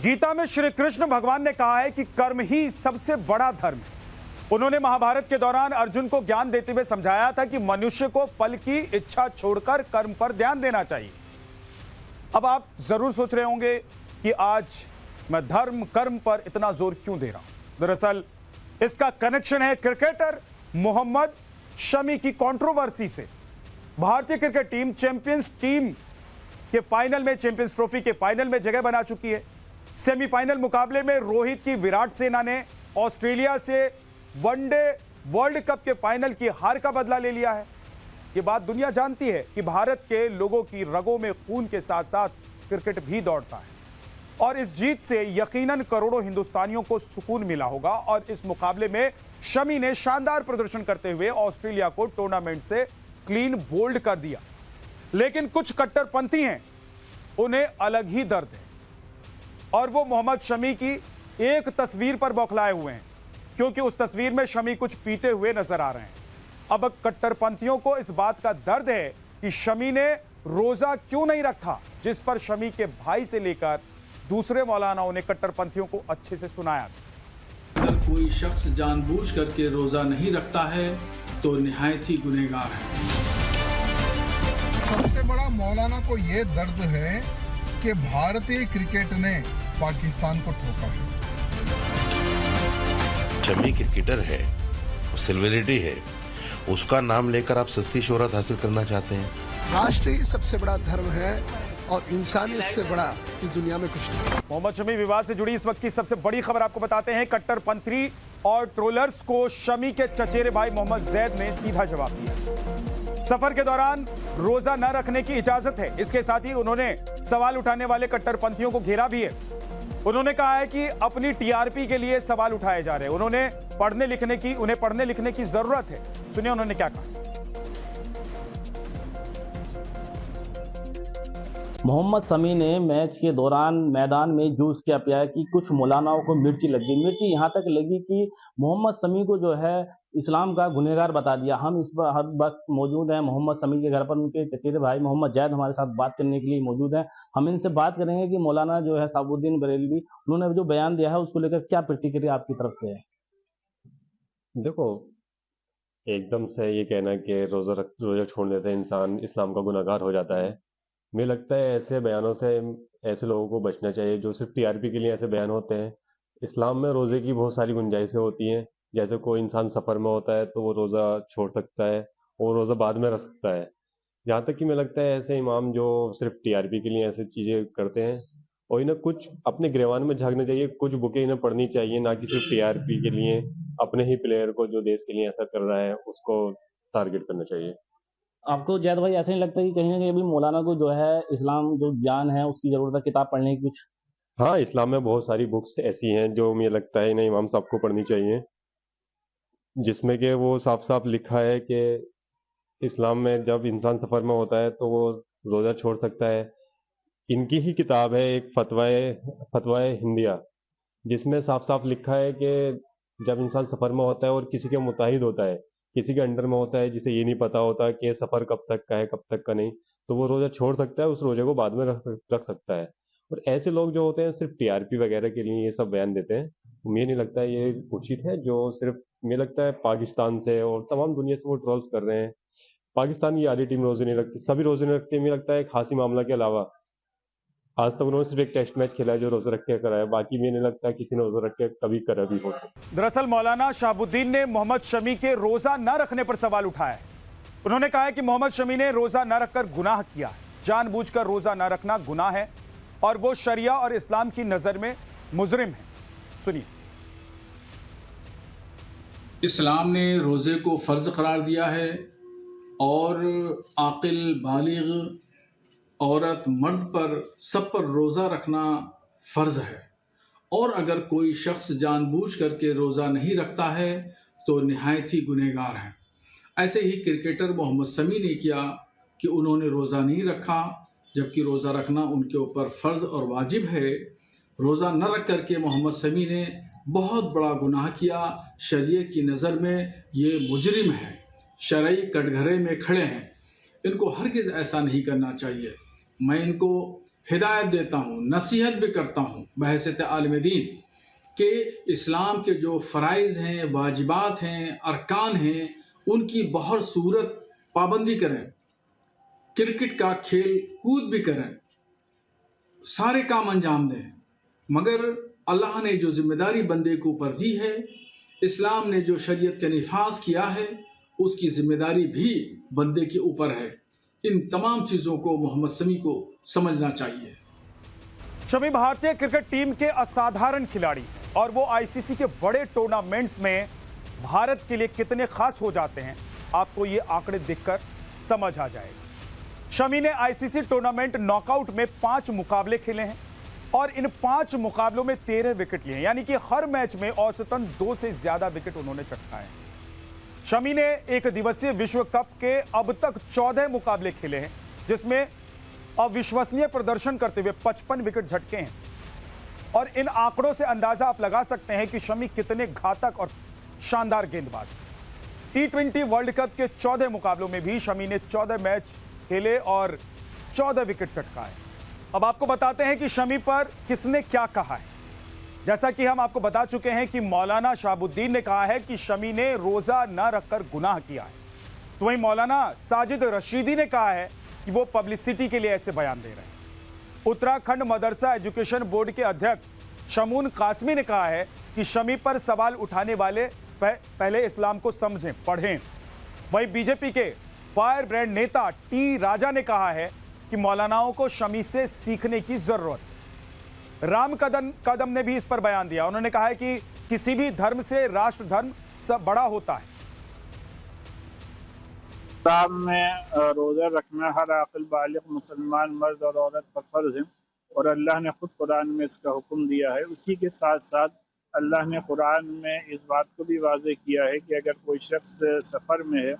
गीता में श्री कृष्ण भगवान ने कहा है कि कर्म ही सबसे बड़ा धर्म है। उन्होंने महाभारत के दौरान अर्जुन को ज्ञान देते हुए समझाया था कि मनुष्य को फल की इच्छा छोड़कर कर्म पर ध्यान देना चाहिए। अब आप जरूर सोच रहे होंगे कि आज मैं धर्म कर्म पर इतना जोर क्यों दे रहा हूं। दरअसल इसका कनेक्शन है क्रिकेटर मोहम्मद शमी की कंट्रोवर्सी से। भारतीय क्रिकेट टीम चैंपियंस टीम के फाइनल में, चैंपियंस ट्रॉफी के फाइनल में जगह बना चुकी है। सेमीफाइनल मुकाबले में रोहित की विराट सेना ने ऑस्ट्रेलिया से वनडे वर्ल्ड कप के फाइनल की हार का बदला ले लिया है। यह बात दुनिया जानती है कि भारत के लोगों की रगों में खून के साथ साथ क्रिकेट भी दौड़ता है और इस जीत से यकीनन करोड़ों हिंदुस्तानियों को सुकून मिला होगा। और इस मुकाबले में शमी ने शानदार प्रदर्शन करते हुए ऑस्ट्रेलिया को टूर्नामेंट से क्लीन बोल्ड कर दिया। लेकिन कुछ कट्टरपंथी हैं, उन्हें अलग ही दर्द है और वो मोहम्मद शमी की एक तस्वीर पर बौखलाए हुए हैं, क्योंकि उस तस्वीर में शमी कुछ पीते हुए नजर आ रहे हैं। अब कट्टरपंथियों को इस बात का दर्द है कि शमी ने रोजा क्यों नहीं रखा, जिस पर शमी के भाई से लेकर दूसरे मौलानाओं ने कट्टरपंथियों को अच्छे से सुनाया। अगर कोई शख्स जानबूझ करके रोजा नहीं रखता है तो निहायत ही गुनहगार है। सबसे बड़ा मौलाना को यह दर्द है कि भारतीय क्रिकेट ने पाकिस्तान को ठोका है। शमी क्रिकेटर है, सेलिब्रिटी है, उसका नाम लेकर आप सस्ती शोहरत हासिल करना चाहते हैं। राष्ट्र ही सबसे बड़ा धर्म है और इंसानियत से बड़ा इस दुनिया में कुछ नहीं। मोहम्मद शमी विवाद से जुड़ी इस वक्त की सबसे बड़ी खबर आपको बताते हैं। कट्टरपंथी और ट्रोलर्स को शमी के चचेरे भाई मोहम्मद जैद ने सीधा जवाब दिया। सफर के दौरान रोजा न रखने की इजाजत है। इसके साथ ही उन्होंने सवाल उठाने वाले कट्टरपंथियों को घेरा भी है। उन्होंने कहा है कि अपनी टीआरपी के लिए सवाल उठाए जा रहे हैं। उन्हें पढ़ने लिखने की जरूरत है। सुनिए उन्होंने क्या कहा। मोहम्मद शमी ने मैच के दौरान मैदान में जूस क्या पिया कि कुछ मौलानाओं को मिर्ची लग गई। मिर्ची यहाँ तक लगी कि मोहम्मद शमी को जो है इस्लाम का गुनहगार बता दिया। हम इस पर हर वक्त मौजूद हैं मोहम्मद शमी के घर पर। उनके चचेरे भाई मोहम्मद जैद हमारे साथ बात करने के लिए मौजूद हैं। हम इनसे बात करेंगे कि मौलाना जो है साबुद्दीन बरेलवी, उन्होंने जो बयान दिया है उसको लेकर क्या प्रतिक्रिया आपकी तरफ से है। देखो, एकदम से ये कहना कि रोजा छोड़ने से इंसान इस्लाम का गुनहगार हो जाता है, मुझे लगता है ऐसे बयानों से ऐसे लोगों को बचना चाहिए जो सिर्फ टीआरपी के लिए ऐसे बयान होते हैं। इस्लाम में रोजे की बहुत सारी गुंजाइशें होती हैं। जैसे कोई इंसान सफ़र में होता है तो वो रोज़ा छोड़ सकता है और रोज़ा बाद में रख सकता है। यहाँ तक कि मुझे लगता है ऐसे इमाम जो सिर्फ टीआरपी के लिए ऐसे चीज़ें करते हैं, और इन्हें कुछ अपने गिरवान में झांकना चाहिए, कुछ बुकें इन्हें पढ़नी चाहिए, ना कि सिर्फ टीआरपी के लिए अपने ही प्लेयर को जो देश के लिए ऐसा कर रहा है उसको टारगेट करना चाहिए। आपको जैद भाई ऐसा नहीं लगता कि कहीं ना कहीं अभी मौलाना को जो है इस्लाम जो ज्ञान है उसकी जरूरत है, किताब पढ़ने की कुछ? हाँ, इस्लाम में बहुत सारी बुक्स ऐसी हैं जो मुझे लगता है इन्हें इमाम साहब को पढ़नी चाहिए, जिसमें कि वो साफ साफ लिखा है कि इस्लाम में जब इंसान सफ़र में होता है तो वो रोज़ा छोड़ सकता है। इनकी ही किताब है एक फतवाए हिंदिया, जिसमें साफ साफ लिखा है कि जब इंसान सफ़र में होता है और किसी के मुताहिद होता है, किसी के अंडर में होता है, जिसे ये नहीं पता होता कि सफ़र कब तक का है कब तक का नहीं, तो वो रोज़ा छोड़ सकता है, उस रोज़े को बाद में रख सकता है। और ऐसे लोग जो होते हैं सिर्फ टीआरपी वगैरह के लिए ये सब बयान देते हैं, मुझे नहीं लगता है ये उचित है। जो सिर्फ मुझे लगता है पाकिस्तान से और तमाम दुनिया से वो ट्रोल्स कर रहे हैं। पाकिस्तान की आधी टीम रोजे नहीं रखती, सभी रोजे नहीं रखते। मुझे लगता है खासी मामला के अलावा आज तक उन्होंने सिर्फ एक टेस्ट मैच खेला है जो रोजा रख के कराया, बाकी मुझे नहीं लगता किसी ने रोजा रख के कभी करा भी हो। दरअसल मौलाना शहाबुद्दीन ने मोहम्मद शमी के रोजा न रखने पर सवाल उठाया है। उन्होंने कहा है कि मोहम्मद शमी ने रोजा न रखकर गुनाह किया है। जानबूझकर रोजा न रखना गुनाह है और वो शरिया और इस्लाम की नजर में मुजरिम है। सुनिए। इस्लाम ने रोज़े को फ़र्ज़ करार दिया है और आकिल बालिग औरत मर्द पर सब पर रोज़ा रखना फ़र्ज़ है। और अगर कोई शख्स जानबूझ करके रोज़ा नहीं रखता है तो निहायत ही गुनहगार है। ऐसे ही क्रिकेटर मोहम्मद शमी ने किया कि उन्होंने रोज़ा नहीं रखा, जबकि रोज़ा रखना उनके ऊपर फ़र्ज़ और वाजिब है। रोज़ा न रख करके मोहम्मद शमी ने बहुत बड़ा गुनाह किया। शरीयत की नज़र में ये मुजरिम है, शरई कटघरे में खड़े हैं। इनको हरगिज़ ऐसा नहीं करना चाहिए। मैं इनको हिदायत देता हूँ, नसीहत भी करता हूँ बहैसियत आलिम दीन कि इस्लाम के जो फ़राइज़ हैं, वाजिबात हैं, अरकान हैं, उनकी बहुत सूरत पाबंदी करें, क्रिकेट का खेल कूद भी करें, सारे काम अंजाम दें। मगर अल्लाह ने जो ज़िम्मेदारी बंदे को ऊपर दी है, इस्लाम ने जो शरीयत का निफाज किया है, उसकी ज़िम्मेदारी भी बंदे के ऊपर है। इन तमाम चीज़ों को मोहम्मद शमी को समझना चाहिए। शमी भारतीय क्रिकेट टीम के असाधारण खिलाड़ी और वो आईसीसी के बड़े टूर्नामेंट्स में भारत के लिए कितने खास हो जाते हैं, आपको ये आंकड़े देखकर समझ आ जाएगा। शमी ने आईसीसी टूर्नामेंट नॉकआउट में 5 मुकाबले खेले हैं और इन 5 मुकाबलों में 13 विकेट लिए हैं, यानी कि हर मैच में औसतन 2 से ज्यादा विकेट उन्होंने चटकाए हैं। शमी ने एक दिवसीय विश्व कप के अब तक 14 मुकाबले खेले हैं, जिसमें अविश्वसनीय प्रदर्शन करते हुए 55 विकेट झटके हैं। और इन आंकड़ों से अंदाजा आप लगा सकते हैं कि शमी कितने घातक और शानदार गेंदबाज हैं। T20 वर्ल्ड कप के 14 मुकाबलों में भी शमी ने 14 मैच खेले और 14 विकेट चटकाए। अब आपको बताते हैं कि शमी पर किसने क्या कहा है। जैसा कि हम आपको बता चुके हैं कि मौलाना शहाबुद्दीन ने कहा है कि शमी ने रोजा न रखकर गुनाह किया है। तो वहीं मौलाना साजिद रशीदी ने कहा है कि वो पब्लिसिटी के लिए ऐसे बयान दे रहे हैं। उत्तराखंड मदरसा एजुकेशन बोर्ड के अध्यक्ष शमून कासमी ने कहा है कि शमी पर सवाल उठाने वाले पहले इस्लाम को समझें, पढ़ें। वहीं बीजेपी के फायर ब्रांड नेता टी राजा ने कहा है कि मौलानाओं को शमी से सीखने की जरूरत है। राम कदम ने भी इस पर बयान दिया। उन्होंने कहा है कि किसी भी धर्म से राष्ट्र धर्म सब बड़ा होता है। इस्लाम में रोज़ा रखना हर आक़िल बालिग़ मुसलमान मर्द और औरत पर फ़र्ज़ है और अल्लाह ने ख़ुद कुरान में इसका हुक्म दिया है। उसी के साथ साथ अल्लाह ने कुरान में इस बात को भी वाज़ेह किया है कि अगर कोई शख्स सफ़र में है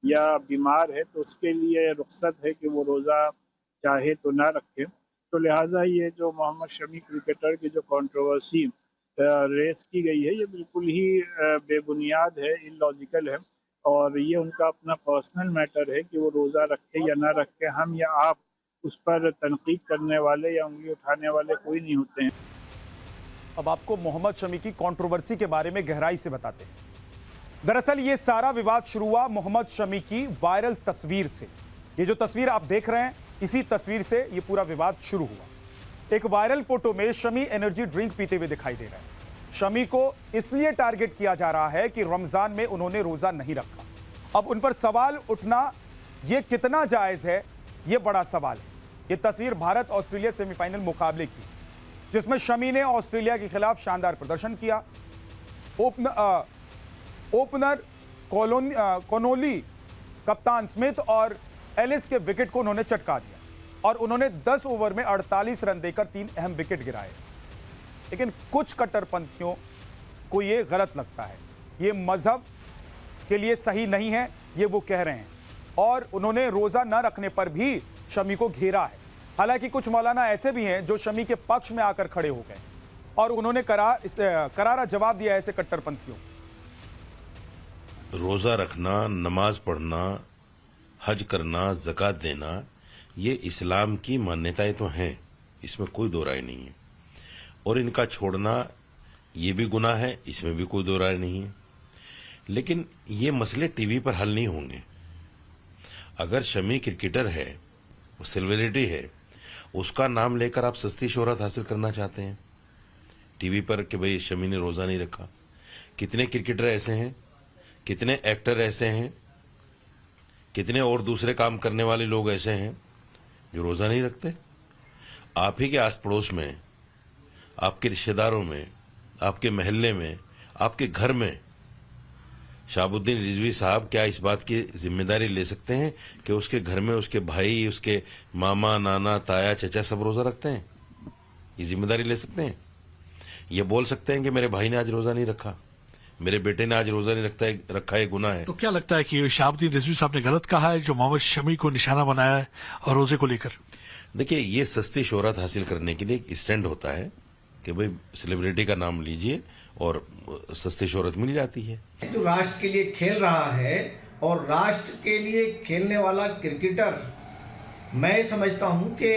या बीमार है तो उसके लिए रुख्सत है कि वो रोज़ा चाहे तो ना रखे। तो लिहाजा ये जो मोहम्मद शमी क्रिकेटर की जो कंट्रोवर्सी रेस की गई है, ये बिल्कुल ही बेबुनियाद है, इलॉजिकल है और ये उनका अपना पर्सनल मैटर है कि वो रोज़ा रखे या ना रखे। हम या आप उस पर तनकीद करने वाले या उंगली उठाने वाले कोई नहीं होते हैं। अब आपको मोहम्मद शमी की कंट्रोवर्सी के बारे में गहराई से बताते हैं। दरअसल ये सारा विवाद शुरू हुआ मोहम्मद शमी की वायरल तस्वीर से। ये जो तस्वीर आप देख रहे हैं, इसी तस्वीर से ये पूरा विवाद शुरू हुआ। एक वायरल फोटो में शमी एनर्जी ड्रिंक पीते हुए दिखाई दे रहा है। शमी को इसलिए टारगेट किया जा रहा है कि रमजान में उन्होंने रोजा नहीं रखा। अब उन पर सवाल उठना ये कितना जायज है, ये बड़ा सवाल है। ये तस्वीर भारत ऑस्ट्रेलिया सेमीफाइनल मुकाबले की, जिसमें शमी ने ऑस्ट्रेलिया के खिलाफ शानदार प्रदर्शन किया। ओपनर कोनोली, कप्तान स्मिथ और एलिस के विकेट को उन्होंने चटका दिया और उन्होंने 10 ओवर में 48 रन देकर 3 अहम विकेट गिराए। लेकिन कुछ कट्टरपंथियों को ये गलत लगता है, ये मजहब के लिए सही नहीं है, ये वो कह रहे हैं और उन्होंने रोजा न रखने पर भी शमी को घेरा है। हालांकि कुछ मौलाना ऐसे भी हैं जो शमी के पक्ष में आकर खड़े हो गए और उन्होंने करारा जवाब दिया ऐसे कट्टरपंथियों। रोजा रखना, नमाज पढ़ना, हज करना, ज़कात देना, ये इस्लाम की मान्यताएं तो हैं, इसमें कोई दो राय नहीं है। और इनका छोड़ना ये भी गुनाह है, इसमें भी कोई दो राय नहीं है। लेकिन ये मसले टीवी पर हल नहीं होंगे। अगर शमी क्रिकेटर है, वो सेलिब्रिटी है, उसका नाम लेकर आप सस्ती शोहरत हासिल करना चाहते हैं टीवी पर कि भाई शमी ने रोज़ा नहीं रखा। कितने क्रिकेटर ऐसे हैं, कितने एक्टर ऐसे हैं, कितने और दूसरे काम करने वाले लोग ऐसे हैं जो रोज़ा नहीं रखते। आप ही के आस पड़ोस में, आपके रिश्तेदारों में, आपके महल्ले में, आपके घर में शहाबुद्दीन रिजवी साहब क्या इस बात की जिम्मेदारी ले सकते हैं कि उसके घर में उसके भाई, उसके मामा, नाना, ताया, चचा सब रोज़ा रखते हैं? ये जिम्मेदारी ले सकते हैं? ये बोल सकते हैं कि मेरे भाई ने आज रोज़ा नहीं रखा, मेरे बेटे ने आज रोज़ा नहीं रखा, ये गुनाह है? तो क्या लगता है कि शहाबुद्दीन रिजवी साहब ने गलत कहा है जो मोहम्मद शमी को निशाना बनाया है और रोजे को लेकर? देखिए, ये सस्ती शोहरत हासिल करने के लिए एक स्टैंड होता है कि भाई सेलिब्रिटी का नाम लीजिए और सस्ती शोहरत मिल जाती है। जो राष्ट्र के लिए खेल रहा है और राष्ट्र के लिए खेलने वाला क्रिकेटर, मैं समझता हूं कि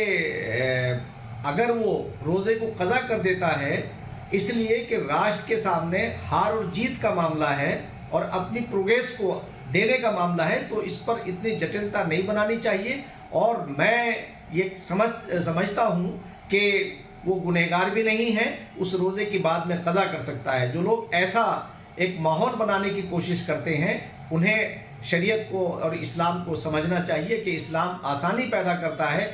अगर वो रोज़े को कज़ा कर देता है इसलिए कि राष्ट्र के सामने हार और जीत का मामला है और अपनी प्रोग्रेस को देने का मामला है, तो इस पर इतनी जटिलता नहीं बनानी चाहिए। और मैं ये समझता हूँ कि वो गुनहगार भी नहीं है, उस रोज़े की बाद में कज़ा कर सकता है। जो लोग ऐसा एक माहौल बनाने की कोशिश करते हैं उन्हें शरीयत को और इस्लाम को समझना चाहिए कि इस्लाम आसानी पैदा करता है।